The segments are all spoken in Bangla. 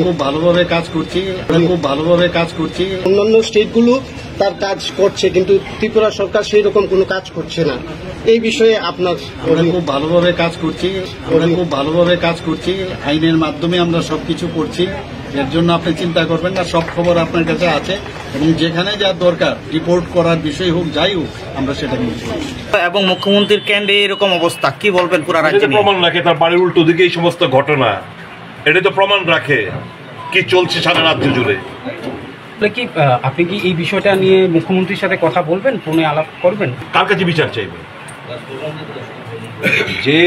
খুব ভালোভাবে কাজ করছি অন্যান্য স্টেটগুলো তার কাজ করছে, কিন্তু ত্রিপুরা সরকার সেই রকম কোনো কাজ করছে না। এই বিষয়ে আপনার খুব ভালোভাবে কাজ করছি আইনের মাধ্যমে আমরা সবকিছু করছি। এর জন্য আপনি চিন্তা করবেন না, সব খবর আপনার কাছে আছে এবং যেখানে যা দরকার রিপোর্ট করার বিষয় হোক যাই হোক আমরা সেটা করছি। এবং মুখ্যমন্ত্রীর ক্যান্ডে এরকম অবস্থা, কি বলবেন পুরো রাজ্যে? প্রমাণ রাখে তার বাড়ির উল্টো দিকে এই সমস্ত ঘটনা, এটা তো প্রমাণ রাখে কি চলছে সারা রাজ্য জুড়ে। কি আপনি কি এই বিষয়টা নিয়ে মুখ্যমন্ত্রীর সাথে কথা বলবেন, ফোনে আলাপ করবেন? কার কাছে বিচার চাইবে? যে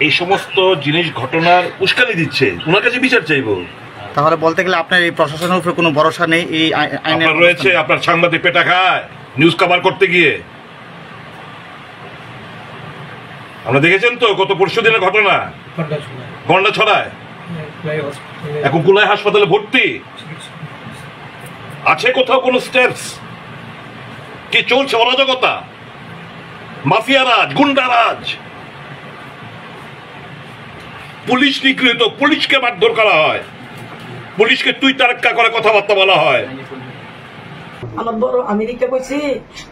এই সমস্ত জিনিস ঘটনার উস্কানি দিচ্ছে ওনার কাছে বিচার চাইবো। তাহলে বলতে গেলে আপনার এই প্রশাসনের উপরে কোনো ভরসা নেই? এই আইনের রয়েছে আপনার সাংবাদিক পেটা খায় নিউজ কভার করতে গিয়ে। আমরা দেখেছেন তো গত পরশু দিনের ঘটনা গন্ডা ছড়ায়, এখন কুলাই হাসপাতালে ভর্তি আছে। কোথাও কোনো স্টেপস? কি চলছে? অরাজকতা, মাফিয়া রাজ, গুন্ডা রাজ, পুলিশ নিগৃহীত, পুলিশকে মারধর করা হয়, পুলিশকে তুই তারাক্কা করে কথাবার্তা বলা হয়। আমার বড় আমেরিকা কইছি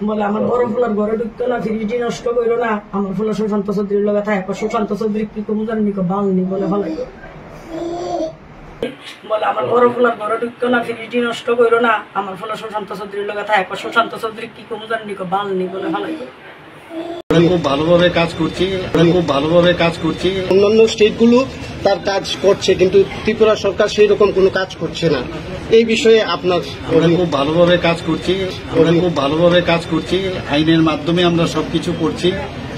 বলে আমার বড় ফুলার ঘরে ঢুকতো না, ফ্রিজটি নষ্ট করো না। আমার ফুলা সুশান্ত চৌধুরীর লগে থাকে, সুশান্ত চৌধুরী কি কম জানি বাংলি বলে ভালাই বলে আমার বড় ফুলার ঘরে ঢুকতো না, ফ্রিজটি নষ্ট করো না। আমার ফুলা সুশান্ত চৌধুরীর লগে থাকে, সুশান্ত চৌধুরী কি কম জানি বাংলি বলে ভালাই। খুব ভালোভাবে কাজ করছি অন্যান্য স্টেটগুলো তার কাজ করছে, কিন্তু ত্রিপুরা সরকার সেই রকম কোনো কাজ করছে না। এই বিষয়ে আপনার খুব ভালোভাবে কাজ করছি আইনের মাধ্যমে আমরা সবকিছু করছি।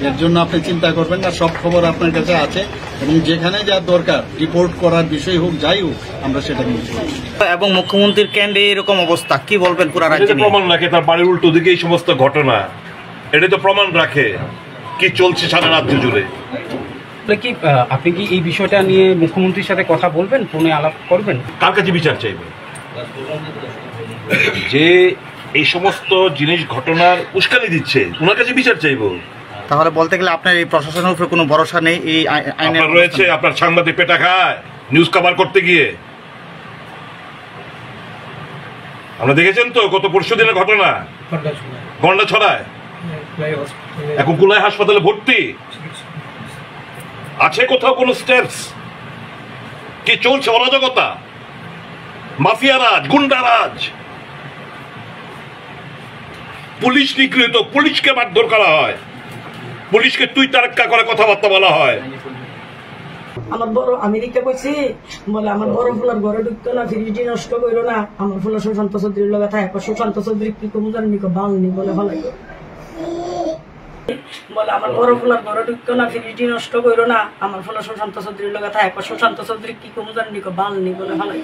এর জন্য আপনি চিন্তা করবেন না, সব খবর আপনার কাছে আছে এবং যেখানে যা দরকার রিপোর্ট করার বিষয় হোক যাই হোক আমরা সেটা করছি। এবং মুখ্যমন্ত্রীর ক্যান্ডে এরকম অবস্থা, কি বলবেন পুরো রাজ্যে? প্রমাণ রাখে তার বাড়ির উল্টো দিকে এই সমস্ত ঘটনা, এটা তো প্রমাণ রাখে কি চলছে সারা রাজ্য জুড়ে। কি আপনি কি এই বিষয়টা নিয়ে মুখ্যমন্ত্রীর সাথে কথা বলবেন, ফোনে আলাপ করবেন? কার কাছে বিচার চাইবে? যে এই সমস্ত জিনিস ঘটনার উস্কানি দিচ্ছে ওনার কাছে বিচার চাইবো। তাহলে বলতে গেলে আপনার এই প্রশাসনের উপরে কোনো ভরসা নেই? এই আইনের রয়েছে আপনার সাংবাদিক পেটা খায় নিউজ কভার করতে গিয়ে। আমরা দেখেছেন তো গত পরশু দিনের ঘটনা গন্ডা ছড়ায়, এখন কুলাই হাসপাতালে ভর্তি আছে। কোথাও কোনো স্টেপস? কি চলছে? অরাজকতা, মাফিয়া রাজ, গুন্ডা রাজ, পুলিশ নিগৃহীত, পুলিশকে মারধর করা হয়, পুলিশকে তুই তারাক্কা করে কথাবার্তা বলা হয়। আমার বড় আমেরিকা কইছি বলে আমার বড় ফুলার ঘরে ঢুকতো না, ফ্রিজটি নষ্ট করো না। আমার ফুলা সুশান্ত চৌধুরীর লগে থাকে, সুশান্ত চৌধুরী কি কম জানি বাংলি বলে ভালাই বলে আমার বড় ফুলার ঘরে ঢুকতো না, ফ্রিজটি নষ্ট করো না। আমার ফুলা সুশান্ত চৌধুরীর লগে থাকে, সুশান্ত চৌধুরী কি কম জানি বাংলি বলে ভালাই।